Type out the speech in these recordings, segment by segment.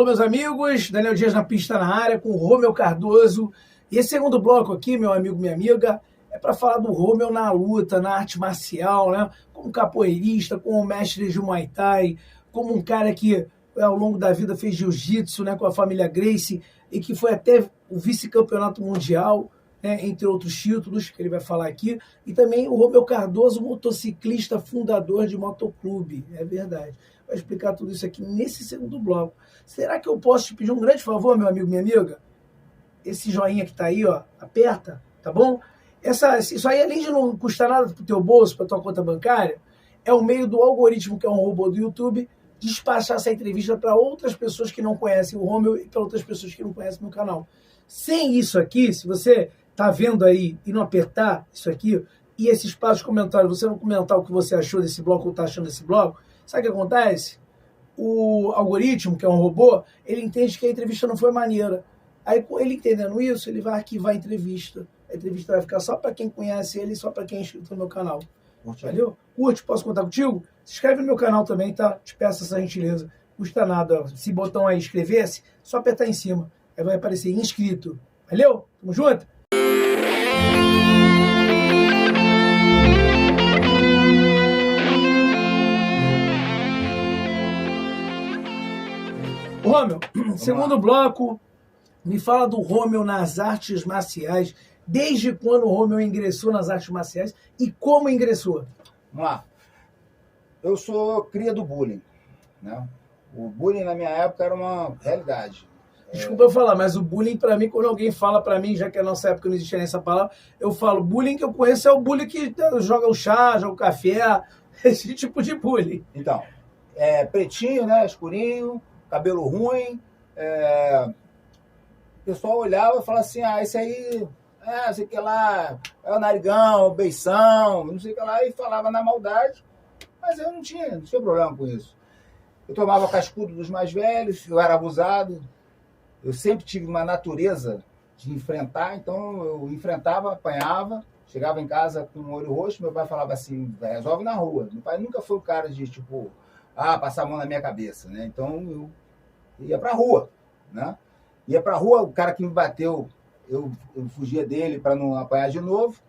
Alô, meus amigos, Daniel Dias na pista na área com o Romeu Cardoso. E esse segundo bloco aqui, meu amigo, minha amiga, é para falar do Romeu na luta, na arte marcial, né? Como capoeirista, como mestre de Muay Thai, como um cara que ao longo da vida fez jiu-jitsu, né, com a família Gracie e que foi até o vice-campeonato mundial, né, entre outros títulos que ele vai falar aqui. E também o Romeu Cardoso, motociclista fundador de motoclube, é verdade. Vai explicar tudo isso aqui nesse segundo bloco. Será que eu posso te pedir um grande favor, meu amigo, minha amiga? Esse joinha que tá aí, ó, aperta, tá bom? Isso aí, além de não custar nada pro teu bolso, pra tua conta bancária, é o meio do algoritmo, que é um robô do YouTube, despachar essa entrevista para outras pessoas que não conhecem o Romeu e para outras pessoas que não conhecem meu canal. Sem isso aqui, se você tá vendo aí e não apertar isso aqui, e esse espaço de comentário, você não comentar o que você achou desse bloco ou tá achando desse bloco, sabe o que acontece? O algoritmo, que é um robô, ele entende que a entrevista não foi maneira. Aí, ele entendendo isso, ele vai arquivar a entrevista. A entrevista vai ficar só para quem conhece ele e só para quem é inscrito no meu canal. Valeu? Curte, posso contar contigo? Se inscreve no meu canal também, tá? Te peço essa gentileza. Custa nada. Esse botão aí, inscrever-se, só apertar em cima. Aí vai aparecer inscrito. Valeu? Tamo junto? Romeu, segundo bloco, me fala do Romeu nas artes marciais. Desde quando o Romeu ingressou nas artes marciais e como ingressou? Vamos lá. Eu sou cria do bullying, né? O bullying na minha época era uma realidade. Desculpa eu falar, mas o bullying para mim, quando alguém fala para mim, já que na nossa época não existia essa palavra, eu falo, bullying que eu conheço é o bullying que joga o chá, joga o café, esse tipo de bullying. Então, pretinho, né? Escurinho, cabelo ruim. O pessoal olhava e falava assim, esse aí, não sei o que lá, é o narigão, o beição, não sei o que lá, e falava na maldade, mas eu não tinha problema com isso. Eu tomava cascudo dos mais velhos, eu era abusado, eu sempre tive uma natureza de enfrentar, então eu enfrentava, apanhava, chegava em casa com um olho roxo, meu pai falava assim, resolve na rua. Meu pai nunca foi o cara de, tipo, passar a mão na minha cabeça, né? Então eu ia pra rua, né? Ia pra rua, o cara que me bateu, eu fugia dele para não apanhar de novo,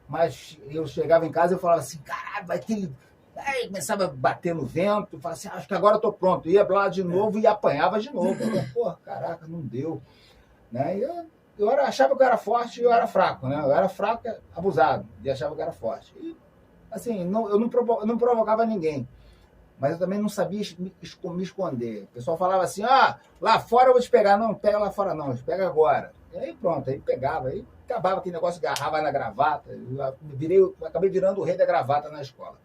mas eu chegava em casa e eu falava assim, caralho, vai ter... Aí começava a bater no vento, eu falava assim, acho que agora eu tô pronto. Ia lá de novo e apanhava de novo. Pô, caraca, não deu. Né? E eu achava que eu era forte e eu era fraco, né? Eu era fraco, abusado, e achava que eu era forte. E, assim, eu não provocava ninguém. Mas eu também não sabia me esconder. O pessoal falava assim, lá fora eu vou te pegar. Não, pega lá fora não, te pega agora. E aí pronto, aí pegava, aí acabava aquele negócio, agarrava na gravata. Eu acabei virando o rei da gravata na escola.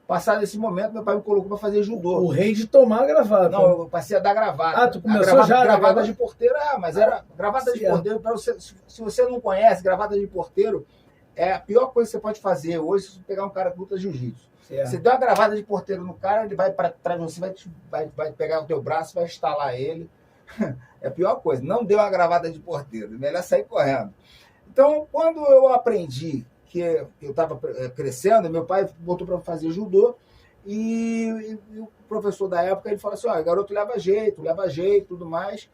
Passado esse momento, meu pai me colocou para fazer judô. O rei de tomar a gravata. Não, eu passei a dar gravata. Tu começou já a gravata de porteiro, mas era gravata de porteiro. Se você não conhece, gravata de porteiro é a pior coisa que você pode fazer hoje se você pegar um cara que luta jiu-jitsu. Você deu uma gravata de porteiro no cara, ele vai para trás de você, vai pegar o teu braço, vai estalar ele. É a pior coisa. Não deu uma gravata de porteiro, é melhor sair correndo. Então, quando eu aprendi que eu estava crescendo, meu pai botou para fazer judô e o professor da época ele falou assim, garoto leva jeito, tudo mais,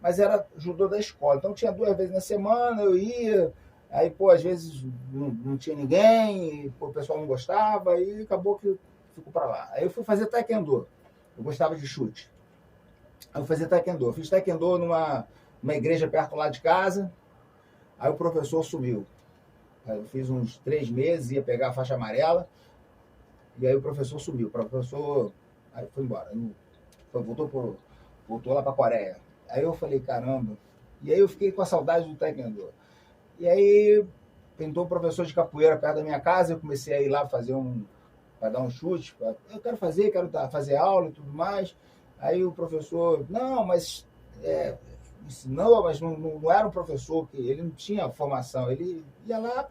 mas era judô da escola. Então, tinha 2 vezes na semana, eu ia... Aí, às vezes não tinha ninguém, o pessoal não gostava, e acabou que ficou para lá. Aí eu fui fazer taekwondo. Eu gostava de chute. Aí eu fazia taekwondo. Eu fiz taekwondo numa igreja perto lá de casa. Aí o professor sumiu. Aí eu fiz uns 3 meses, ia pegar a faixa amarela, e aí o professor sumiu. O professor aí foi embora. Voltou lá para a Coreia. Aí eu falei, caramba. E aí eu fiquei com a saudade do taekwondo. E aí, pintou um professor de capoeira perto da minha casa, eu comecei a ir lá para dar um chute. Eu quero fazer aula e tudo mais. Aí o professor, não, mas ensinou, mas não era um professor, que ele não tinha formação. Ele ia lá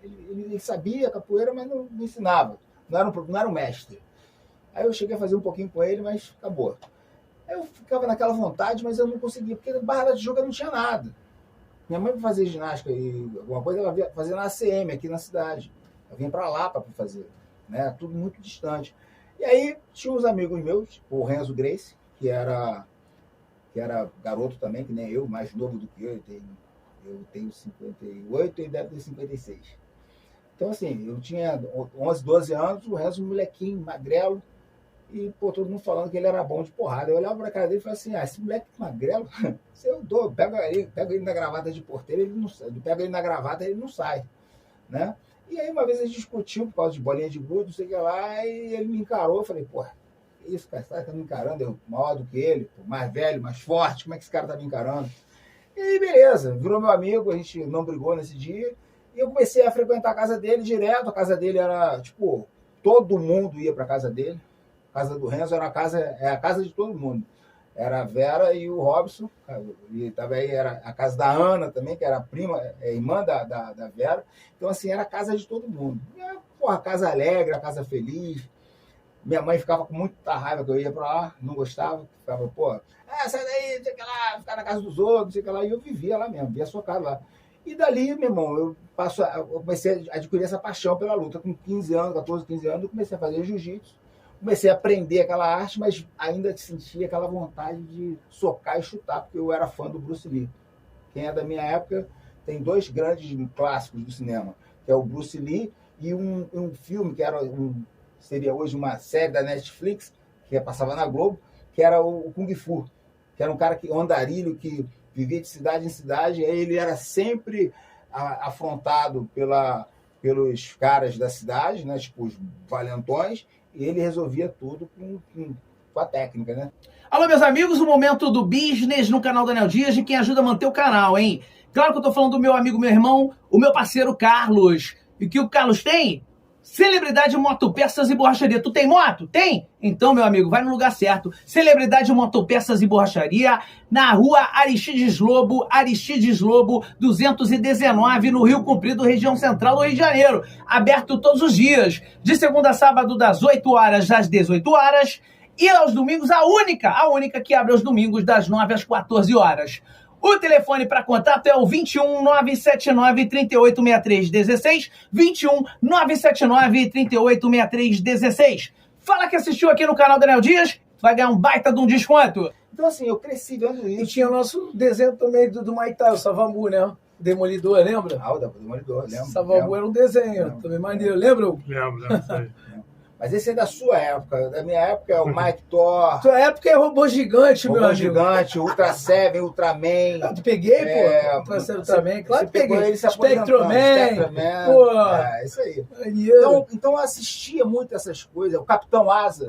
ele sabia capoeira, mas não ensinava. Não era um mestre. Aí eu cheguei a fazer um pouquinho com ele, mas acabou. Aí eu ficava naquela vontade, mas eu não conseguia, porque na Barra da Tijuca não tinha nada. Minha mãe, para fazer ginástica e alguma coisa, ela ia fazer na ACM, aqui na cidade. Eu vinha para lá para fazer, né? Tudo muito distante. E aí, tinha uns amigos meus, o Renzo Gracie, que era que era garoto também, que nem eu, mais novo do que eu tenho 58 e deve ter 56. Então, assim, eu tinha 11, 12 anos, o Renzo, um molequinho, magrelo, e, pô, todo mundo falando que ele era bom de porrada. Eu olhava pra cara dele e falava assim, esse moleque magrelo, se eu dou, pego ele na gravata de porteiro, ele não sai. Pego ele na gravata, ele não sai, né? E aí, uma vez a gente discutiu por causa de bolinha de gude, não sei o que lá, e ele me encarou, eu falei, pô, isso, cara, você tá me encarando, eu maior do que ele, pô, mais velho, mais forte, como é que esse cara tá me encarando? E aí, beleza, virou meu amigo, a gente não brigou nesse dia, e eu comecei a frequentar a casa dele direto. A casa dele era, tipo, todo mundo ia pra casa dele. A casa do Renzo era a casa de todo mundo. Era a Vera e o Robson, e também era a casa da Ana também, que era a prima, irmã da Vera. Então, assim, era a casa de todo mundo. E, porra, a casa alegre, a casa feliz. Minha mãe ficava com muita raiva que eu ia pra lá, não gostava. Ficava, pô, sai daí, não sei o que lá, ficar na casa dos outros, não sei o que lá. E eu vivia lá mesmo, via socado lá. E dali, meu irmão, eu comecei a adquirir essa paixão pela luta. Com 15 anos, 14, 15 anos, eu comecei a fazer jiu-jitsu. Comecei a aprender aquela arte, mas ainda sentia aquela vontade de socar e chutar, porque eu era fã do Bruce Lee. Quem é da minha época tem dois grandes clássicos do cinema, que é o Bruce Lee e um filme que seria hoje uma série da Netflix, que passava na Globo, que era o Kung Fu, que era um cara andarilho que vivia de cidade em cidade, e aí ele era sempre afrontado pelos caras da cidade, né, tipo os valentões, e ele resolvia tudo com a técnica, né? Alô, meus amigos, o momento do business no canal Daniel Dias, de quem ajuda a manter o canal, hein? Claro que eu tô falando do meu amigo, meu irmão, o meu parceiro Carlos. E o que o Carlos tem? Celebridade Motopeças e Borracharia. Tu tem moto? Tem? Então, meu amigo, vai no lugar certo. Celebridade Motopeças e Borracharia, na rua Aristides Lobo, 219, no Rio Comprido, região central do Rio de Janeiro. Aberto todos os dias, de segunda a sábado, das 8 horas às 18 horas. E aos domingos, a única que abre aos domingos, das 9 às 14 horas. O telefone para contato é o 21 979 3863 16, 21 979 3863 16. Fala que assistiu aqui no canal Daniel Dias, vai ganhar um baita de um desconto. Então, assim, eu cresci vendo isso. E tinha o nosso desenho também do Maitai, o Savambu, né? Demolidor, lembra? Ah, o Demolidor, lembro. Savambu era um desenho, também maneiro, lembra? Lembro, sei. Mas esse é da sua época. Da minha época é o Mike Thor. Tua época é Robô Gigante, meu amigo. Robô Gigante, Ultra Seven, Ultraman. Ah, tu peguei, pô? Ultra Seven Ultraman. Claro que peguei. Spectroman. Pô. Isso aí. Maneiro. Então eu assistia muito essas coisas. O Capitão Asa.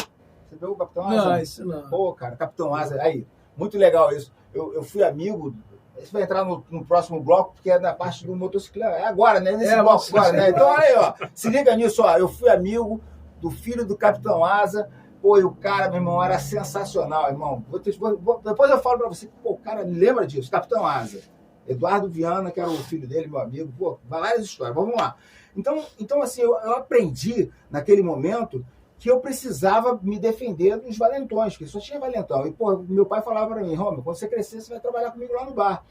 Você viu o Capitão Asa? Não, isso não. Pô, cara, Capitão Asa. Aí, muito legal isso. Eu fui amigo... Isso vai entrar no próximo bloco, porque é na parte do motocicleta. É agora, né? Nesse bloco agora, né? Então, olha aí, ó. Se liga nisso, ó. Eu fui amigo do filho do Capitão Asa. Pô, e o cara, meu irmão, era sensacional, irmão. Depois eu falo pra você, pô, o cara me lembra disso, Capitão Asa. Eduardo Viana, que era o filho dele, meu amigo. Pô, várias histórias, vamos lá. Então assim, eu aprendi naquele momento que eu precisava me defender dos valentões, porque só tinha valentão. E, pô, meu pai falava pra mim, Romulo, quando você crescer, você vai trabalhar comigo lá no bar.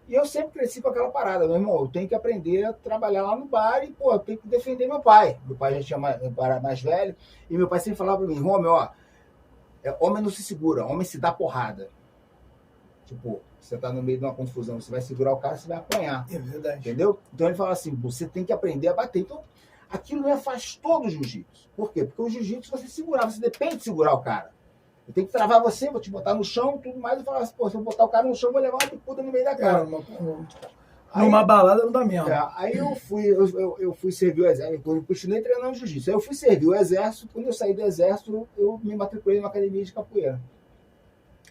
E eu sempre cresci com aquela parada, meu irmão, eu tenho que aprender a trabalhar lá no bar e, pô, eu tenho que defender meu pai. Meu pai já tinha mais velho, e meu pai sempre falava pra mim, Romulo, ó, homem não se segura, homem se dá porrada. Tipo, você tá no meio de uma confusão, você vai segurar o cara, você vai apanhar. É verdade. Entendeu? Então ele fala assim, você tem que aprender a bater. Então, aquilo me afastou do jiu-jitsu. Por quê? Porque o jiu-jitsu você segurar, você depende de segurar o cara. Eu tenho que travar você, vou te botar no chão, tudo mais, e falar assim, pô, se eu botar o cara no chão, eu vou levar uma bicuda no meio da cara. Numa balada não dá mesmo. Aí eu fui servir o exército, eu continuei treinando jiu-jitsu. Aí eu fui servir o exército, quando eu saí do exército, eu me matriculei numa academia de capoeira.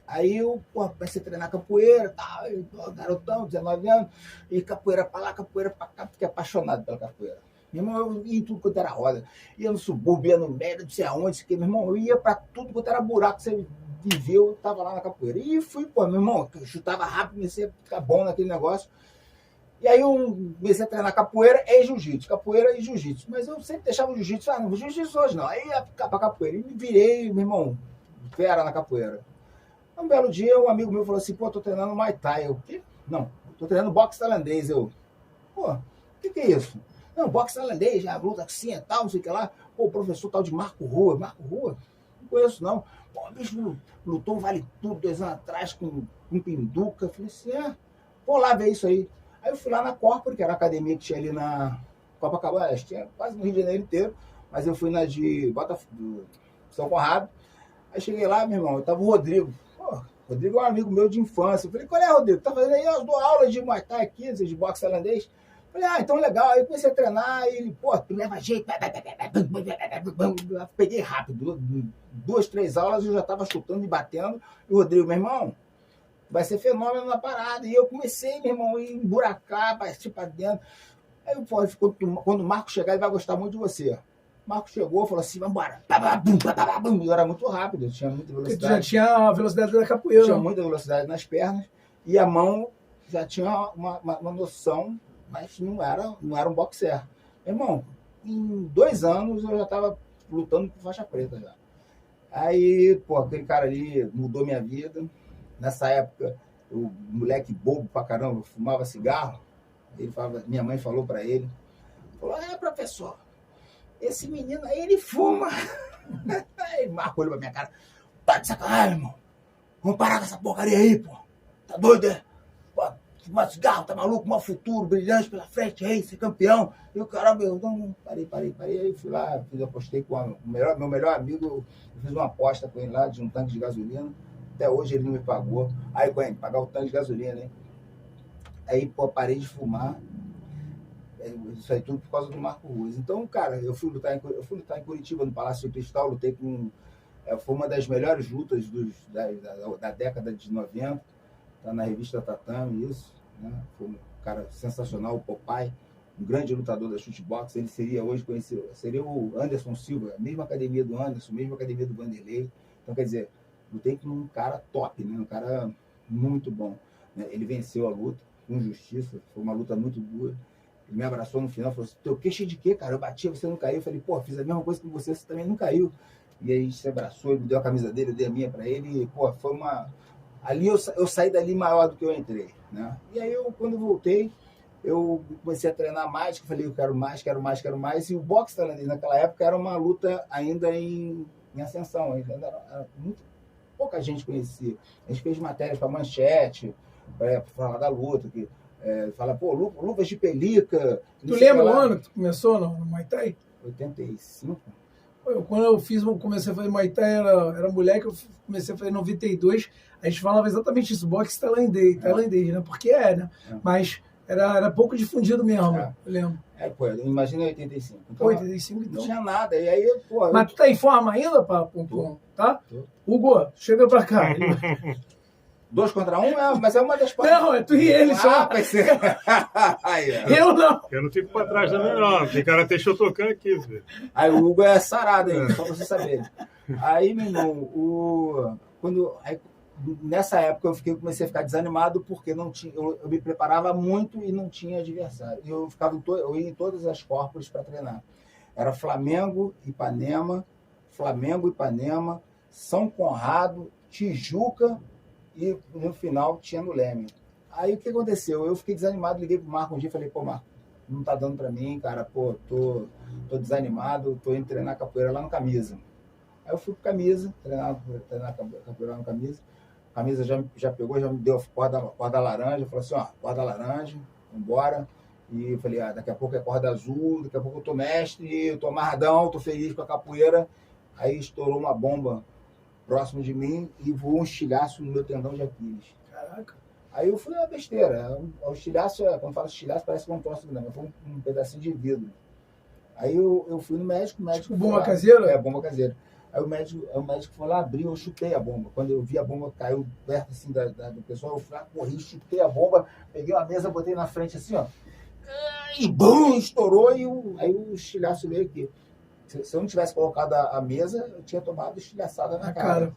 Aí eu comecei a treinar capoeira, tal, garotão, 19 anos, e capoeira pra lá, capoeira pra cá, fiquei apaixonado pela capoeira. Meu irmão, eu ia em tudo quanto era roda. Ia no subúrbio, ia no médio, não sei aonde, meu irmão, eu ia pra tudo quanto era buraco que você viveu, eu tava lá na capoeira. E fui, pô, meu irmão, eu chutava rápido, comecei a ficar bom naquele negócio. E aí eu comecei a treinar capoeira e jiu-jitsu, capoeira e jiu-jitsu. Mas eu sempre deixava o jiu-jitsu, não vou jiu-jitsu hoje não. Aí ia pra capoeira. E me virei, meu irmão, fera na capoeira. Um belo dia, um amigo meu falou assim, pô, tô treinando Muay Thai. Eu, o quê? Não, tô treinando boxe tailandês. Eu, pô, o que é isso? Não, boxe tailandês, já luta assim e tal, não sei o que lá. Pô, o professor tal de Marco Rua. Marco Rua? Não conheço, não. Pô, o bicho lutou Vale Tudo 2 anos atrás com Pinduca. Eu falei assim, vou lá ver isso aí. Aí eu fui lá na Corpore, que era a academia que tinha ali na Copacabana, tinha quase no Rio de Janeiro inteiro, mas eu fui na de Botafogo, São Conrado. Aí cheguei lá, meu irmão, tava o Rodrigo. Pô, Rodrigo é um amigo meu de infância. Eu falei, qual é, Rodrigo? Tá fazendo aí? Eu dou aula de Muay Thai aqui, de boxe tailandês. Eu falei, então legal. Aí eu comecei a treinar e ele, pô, tu leva jeito. Peguei rápido. 2, 3 aulas eu já tava chutando e batendo. E o Rodrigo, meu irmão, vai ser fenômeno na parada. E eu comecei, meu irmão, a emburacar, partir pra dentro. Aí eu falei, quando o Marco chegar, ele vai gostar muito de você. O Marco chegou, falou assim, vambora. Eu era muito rápido, eu tinha muita velocidade. Porque tu já tinha a velocidade da capoeira. Tinha muita velocidade nas pernas. E a mão já tinha uma noção, mas não era um boxer. Meu irmão, em 2 anos eu já estava lutando com faixa preta já. Aí, pô, aquele cara ali mudou minha vida. Nessa época, o moleque bobo pra caramba, fumava cigarro. Ele falava, minha mãe falou pra ele, falou, professor, esse menino aí, ele fuma. Aí Marco olhou pra minha cara, tá de sacanagem, irmão. Vamos parar com essa porcaria aí, pô. Tá doido, é? Pô, fumar cigarro, tá maluco, mau futuro, brilhante pela frente, aí, ser campeão. E o caramba, eu não, parei. Aí fui lá, apostei com meu melhor amigo, eu fiz uma aposta com ele lá de um tanque de gasolina. Até hoje ele não me pagou. Aí, Gwen, pagar o tanque de gasolina, hein? Aí, pô, parei de fumar. Isso aí tudo por causa do Marco Ruas. Então, cara, eu fui lutar em Curitiba, no Palácio de Cristal, lutei com... foi uma das melhores lutas da década de 90. Tá na revista Tatame, isso. Né? Foi um cara sensacional, o Popeye, um grande lutador da shootbox. Ele seria hoje conhecido, seria o Anderson Silva, a mesma academia do Anderson, a mesma academia do Vanderlei. Então, quer dizer, lutei com um cara top, né? Um cara muito bom. Né? Ele venceu a luta com justiça, foi uma luta muito dura. Ele me abraçou no final, falou assim, teu queixo de quê, cara? Eu bati, você não caiu. Eu falei, pô, fiz a mesma coisa que você também não caiu. E aí se abraçou, ele me deu a camisa dele, eu dei a minha pra ele. E, pô, foi uma... Ali eu saí dali maior do que eu entrei, né? E aí quando eu voltei, eu comecei a treinar mais, que eu falei, eu quero mais. E o boxe tailandês naquela época era uma luta ainda em ascensão, ainda era muito pouca gente conhecia. A gente fez matérias para Manchete, para falar da luta, que fala, pô, luvas de pelica. Tu lembra o ano que tu começou no Muay Thai? 85. Quando eu comecei a fazer Muay Thai, era moleque, eu comecei a fazer em 92, a gente falava exatamente isso, boxe tailandês, né? Porque né? Mas era pouco difundido mesmo, eu lembro. Pô, imagina 85. Então, 85, então. Não tinha nada, e aí, pô... Mas tu tá em forma ainda, tá? Tô. Hugo, chega pra cá. 2 contra 1, mas é uma das partes. Não, é tu e ele só. Vai ser. Eu não. Eu não fico pra trás também, não. Tem cara até tocando aqui, velho. Aí o Hugo é sarado ainda, só pra você saber. Aí, meu irmão, nessa época eu comecei a ficar desanimado porque não tinha, eu me preparava muito e não tinha adversário. Eu ia em todas as Corpores para treinar. Era Flamengo, Ipanema, São Conrado, Tijuca e no final tinha no Leme. Aí o que aconteceu? Eu fiquei desanimado, liguei pro Marco um dia e falei, pô, Marco, não tá dando para mim, cara, pô, tô desanimado, tô indo treinar capoeira lá no Camisa. Aí eu fui pro Camisa, treinar capoeira lá no Camisa. A camisa já pegou, já me deu a corda laranja, falou assim, corda laranja, vambora. E eu falei, daqui a pouco é corda azul, daqui a pouco eu tô mestre, eu tô amarradão, tô feliz com a capoeira. Aí estourou uma bomba próximo de mim e voou um estilhaço no meu tendão de Aquiles. Caraca. Aí eu fui a besteira. O estilhaço, quando fala estilhaço, parece que é um troço grande, foi um pedacinho de vidro. Aí eu fui no médico, o médico... Tipo bomba caseira? Bomba caseira. Aí o médico foi lá, abriu, eu chutei a bomba. Quando eu vi a bomba caiu perto assim do pessoal, eu fui lá, corri, chutei a bomba, peguei uma mesa, botei na frente assim, e bum, estourou, aí o estilhaço veio aqui. Se eu não tivesse colocado a mesa, eu tinha tomado estilhaçada na cara.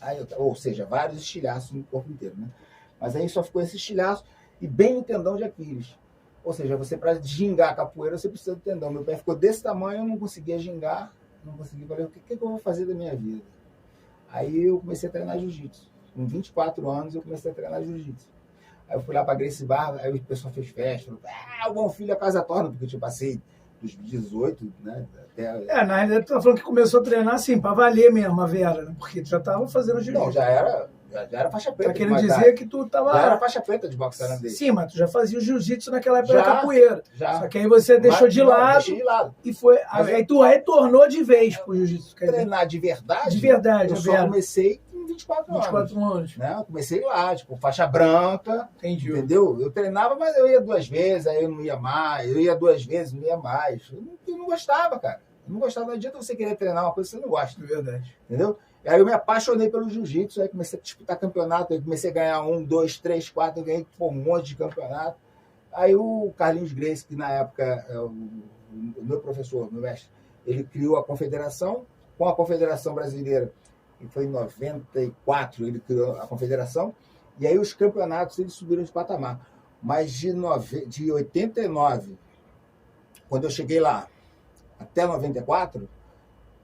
Aí, ou seja, vários estilhaços no corpo inteiro, né? Mas aí só ficou esse estilhaço e bem no tendão de Aquiles. Ou seja, você para gingar a capoeira, você precisa do tendão. Meu pé ficou desse tamanho, eu não conseguia gingar. Não consegui, falei, o que eu vou fazer da minha vida? Aí eu comecei a treinar jiu-jitsu. Com 24 anos eu comecei a treinar jiu-jitsu. Aí eu fui lá para Gracie Barra, aí o pessoal fez festa, falou, o bom filho a casa torna, porque eu passei dos 18, né? Até... Na realidade, tu tá falando que começou a treinar assim, pra valer mesmo a Vera, né? Porque tu já tava fazendo jiu-jitsu. Não, já era faixa preta. Tá querendo dizer que tu tava... Já era faixa preta de boxe tailandês. Sim, mas tu já fazia o jiu-jitsu naquela época da capoeira. Já. Só que aí você deixou de lado. Deixei de lado. E foi... Aí tu retornou de vez pro jiu-jitsu. Treinar de verdade? De verdade, eu só comecei com 24 anos. 24 anos. Né? Eu comecei lá, tipo, faixa branca. Entendi. Entendeu? Eu treinava, mas eu ia 2 vezes, aí eu não ia mais. Eu ia 2 vezes, não ia mais. Eu não gostava, cara. Eu não gostava. Não adianta você querer treinar uma coisa que você não gosta. É verdade. Entendeu? Aí eu me apaixonei pelo jiu-jitsu, aí comecei a disputar campeonato, aí comecei a ganhar 1, 2, 3, 4, eu ganhei um monte de campeonato. Aí o Carlinhos Gracie, que na época é o meu professor, meu mestre, ele criou a confederação, com a Confederação Brasileira, e foi em 94 ele criou a confederação, e aí os campeonatos eles subiram de patamar. Mas de 89, quando eu cheguei lá, até 94,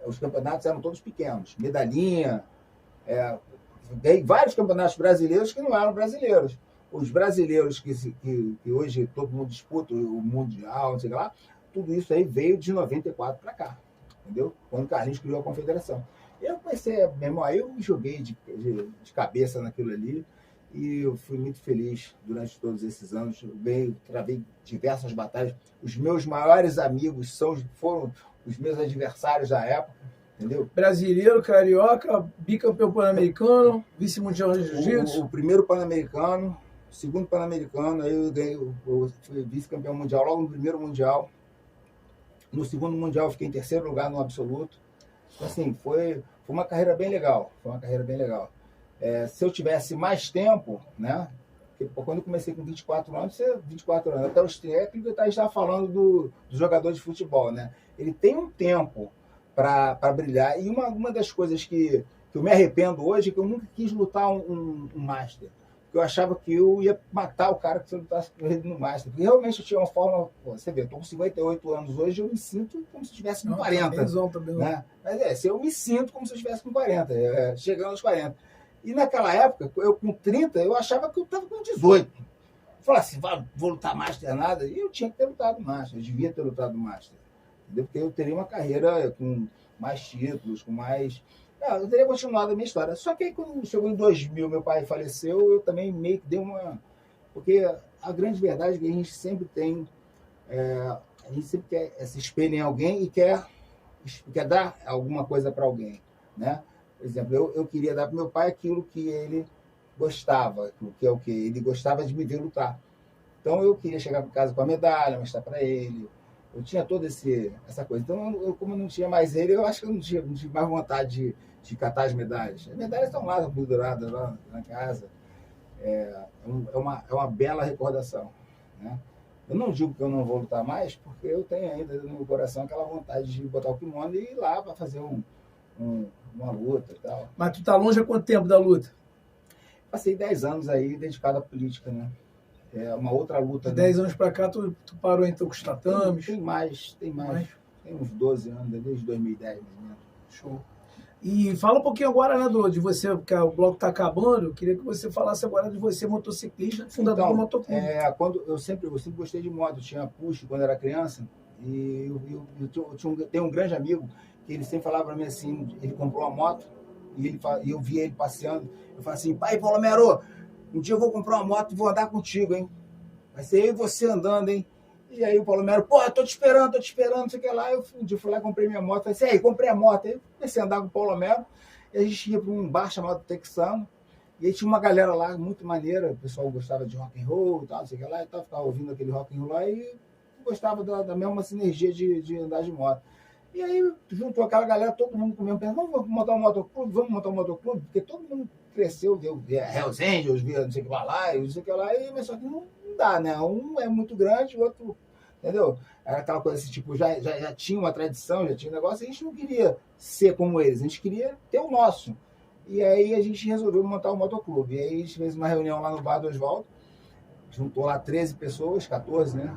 os campeonatos eram todos pequenos, medalhinha, ganhei vários campeonatos brasileiros que não eram brasileiros. Os brasileiros que hoje todo mundo disputa, o Mundial, não sei lá, tudo isso aí veio de 94 para cá, entendeu? Quando o Carlinhos criou a confederação. Eu comecei, meu irmão, aí eu me joguei de cabeça naquilo ali e eu fui muito feliz durante todos esses anos. Eu travei diversas batalhas. Os meus maiores amigos foram os meus adversários da época, entendeu? Brasileiro, carioca, bicampeão pan-americano, vice-mundial de jiu-jitsu. O primeiro pan-americano, o segundo pan-americano, aí eu fui vice-campeão mundial logo no primeiro mundial. No segundo mundial eu fiquei em terceiro lugar no absoluto. Então, assim, foi uma carreira bem legal. Foi uma carreira bem legal. Se eu tivesse mais tempo, né? Porque quando eu comecei com 24 anos, até os 30, é aquilo que a gente estava falando do jogador de futebol, né? Ele tem um tempo para brilhar. E uma das coisas que eu me arrependo hoje é que eu nunca quis lutar um Master. Porque eu achava que eu ia matar o cara que se eu lutasse com ele no Master. Porque realmente eu tinha uma forma... Você vê, eu estou com 58 anos hoje, eu me sinto como se eu estivesse com 40. Né? Mas eu me sinto como se eu estivesse com 40, chegando aos 40. E naquela época, eu com 30, eu achava que eu estava com 18. Eu falei assim, vou lutar Master nada. E eu tinha que ter lutado Master, eu devia ter lutado Master. Entendeu? Porque eu teria uma carreira com mais títulos, com mais... eu teria continuado a minha história. Só que aí, quando chegou em 2000, meu pai faleceu, eu também meio que dei uma... Porque a grande verdade é que a gente sempre tem... a gente sempre quer se espelhar em alguém e quer dar alguma coisa para alguém, né? Por exemplo, eu queria dar para meu pai aquilo que ele gostava, que é o quê? Ele gostava de me ver lutar. Então, eu queria chegar para casa com a medalha, mostrar para ele. Eu tinha toda essa coisa. Então, como eu não tinha mais ele, eu acho que eu não tinha mais vontade de catar as medalhas. As medalhas estão lá, penduradas lá na casa. É uma bela recordação, né? Eu não digo que eu não vou lutar mais, porque eu tenho ainda no meu coração aquela vontade de botar o kimono e ir lá para fazer uma luta e tal. Mas tu tá longe há quanto tempo da luta? Passei 10 anos aí dedicado à política, né? É uma outra luta. De 10 anos para cá, tu parou então com os tatames? Tem mais. Tem uns 12 anos, desde 2010, mais ou menos. Show. E fala um pouquinho agora, né, de você, porque o bloco está acabando. Eu queria que você falasse agora de você, motociclista, fundador do Motoclube. Eu sempre gostei de moto. Eu tinha push quando era criança. E eu tenho um grande amigo que ele sempre falava para mim assim, ele comprou uma moto e eu via ele passeando. Eu falava assim, pai Polomero, um dia eu vou comprar uma moto e vou andar contigo, hein? Vai ser eu e você andando, hein? E aí o Polomero, tô te esperando, não sei o que lá. Um dia eu fui lá e comprei minha moto. Falei assim, comprei a moto. Aí eu comecei a andar com o Polomero. E a gente ia para um bar chamado Texano. E aí tinha uma galera lá muito maneira. O pessoal gostava de rock and roll e tal, não sei o que lá. E tal, ficava ouvindo aquele rock and roll lá e gostava da mesma sinergia de andar de moto. E aí juntou aquela galera, todo mundo com o mesmo pensamento, vamos montar um motoclube, porque todo mundo cresceu, via Hells Angels, via não sei o que lá, não sei o que lá, mas só que não dá, né? Um é muito grande, o outro, entendeu? Era aquela coisa assim, tipo, já tinha uma tradição, já tinha um negócio, a gente não queria ser como eles, a gente queria ter o nosso. E aí a gente resolveu montar um motoclube. E aí a gente fez uma reunião lá no bar do Oswaldo, juntou lá 13 pessoas, 14, né?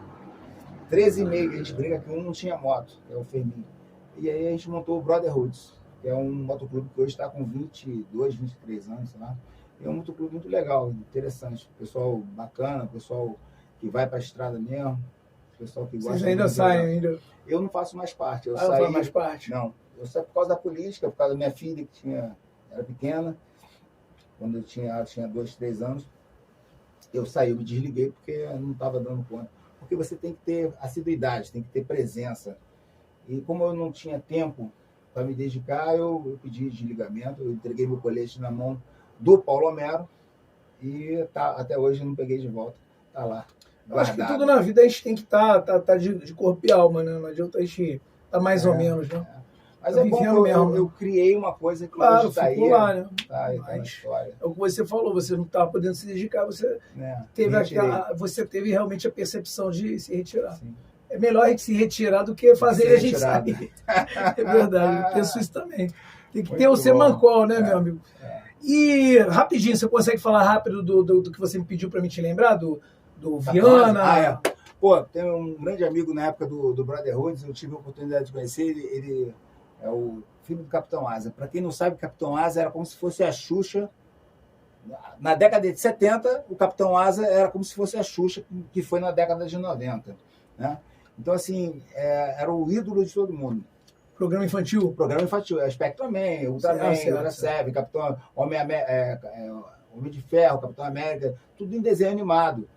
13 e meio, a gente briga que um não tinha moto, que é o Fermin. E aí a gente montou o Brotherhoods, que é um motoclube que hoje está com 22, 23 anos, sei lá. E é um motoclube muito legal, interessante. Pessoal bacana, pessoal que vai para a estrada mesmo. pessoal que gosta. Vocês ainda saem, ainda? Eu não faço mais parte. Eu Não saí, faz mais parte? Não. Eu saí por causa da política, por causa da minha filha, que era pequena. Quando ela tinha 2, 3 anos, eu saí, eu me desliguei porque eu não estava dando conta. Porque você tem que ter assiduidade, tem que ter presença. E como eu não tinha tempo para me dedicar, eu pedi desligamento, eu entreguei meu colete na mão do Paulo Homero e até hoje eu não peguei de volta. Está lá. Eu acho que tudo na vida a gente tem que estar de corpo e alma, né? Não adianta a gente estar mais ou menos, né? Mas Tá é bom que vivendo mesmo, eu criei uma coisa que Claro, hoje está aí. ficou lá, né? Tá na Mas história. é o que você falou, você não estava podendo se dedicar, você você teve realmente a percepção de se retirar. Sim. É melhor a gente se retirar do que fazer a gente retirado. sair. É verdade, eu penso isso também. Tem que Muito ter o bom. semancol, né, meu amigo? É. E, rapidinho, você consegue falar rápido do que você me pediu para me te lembrar? Do Viana? Pô, tem um grande amigo na época do Brotherhood, eu tive a oportunidade de conhecer, ele é o filho do Capitão Asa. Para quem não sabe, o Capitão Asa era como se fosse a Xuxa. Na década de 70, o Capitão Asa era como se fosse a Xuxa, que foi na década de 90. Né? Então, assim, era o ídolo de todo mundo. Programa infantil? Programa infantil, Spectreman, Ultraman, Era Seven, Capitão Homem de Ferro, Capitão América, tudo em desenho animado.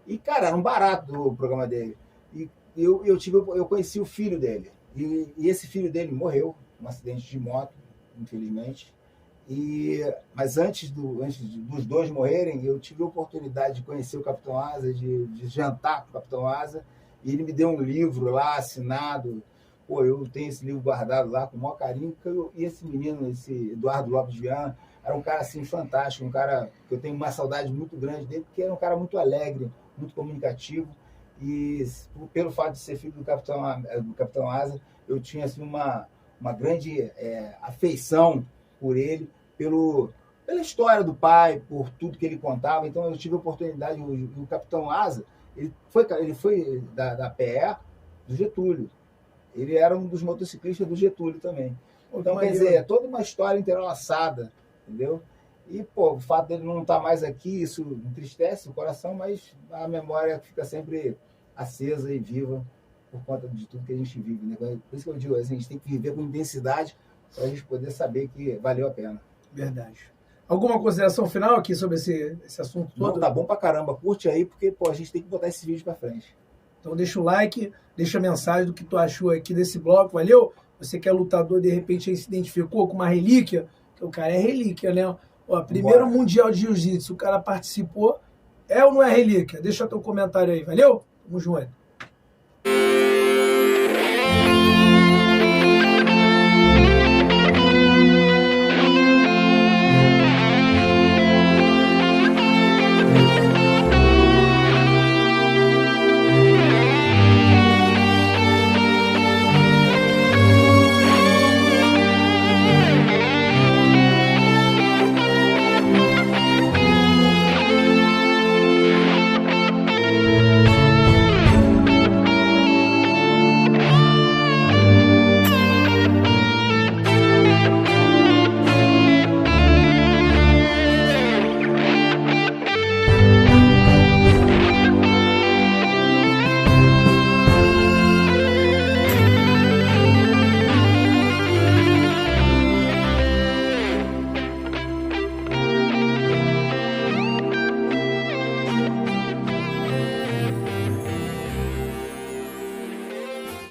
E, cara, era um barato do programa dele. E eu conheci o filho dele. E esse filho dele morreu num acidente de moto, infelizmente. Mas antes dos dois morrerem, eu tive a oportunidade de conhecer o Capitão Asa, de jantar com o Capitão Asa. E ele me deu um livro lá, assinado. Pô, eu tenho esse livro guardado lá com o maior carinho. E esse menino, esse Eduardo Lopes Viana, era um cara assim fantástico, um cara que eu tenho uma saudade muito grande dele, porque era um cara muito alegre, muito comunicativo. E pelo fato de ser filho do Capitão Asa, eu tinha assim, uma grande afeição por ele, pela história do pai, por tudo que ele contava. Então eu tive a oportunidade, o Capitão Asa, ele foi da PE do Getúlio. Ele era um dos motociclistas do Getúlio também. Então, quer dizer, é toda uma história entrelaçada, entendeu? E, pô, o fato dele não estar mais aqui, isso entristece o coração, mas a memória fica sempre acesa e viva por conta de tudo que a gente vive, né? Por isso que eu digo, assim, a gente tem que viver com intensidade para a gente poder saber que valeu a pena. Verdade. Alguma consideração final aqui sobre esse assunto todo? Não, tá bom pra caramba. Curte aí, porque, pô, a gente tem que botar esse vídeo pra frente. Então deixa o like, deixa a mensagem do que tu achou aqui desse bloco, valeu? Você que é lutador, de repente aí se identificou com uma relíquia, que o cara é relíquia, né? Ó, primeiro Mundial de Jiu-Jitsu, o cara participou, é ou não é relíquia? Deixa teu comentário aí, valeu? Tamo junto.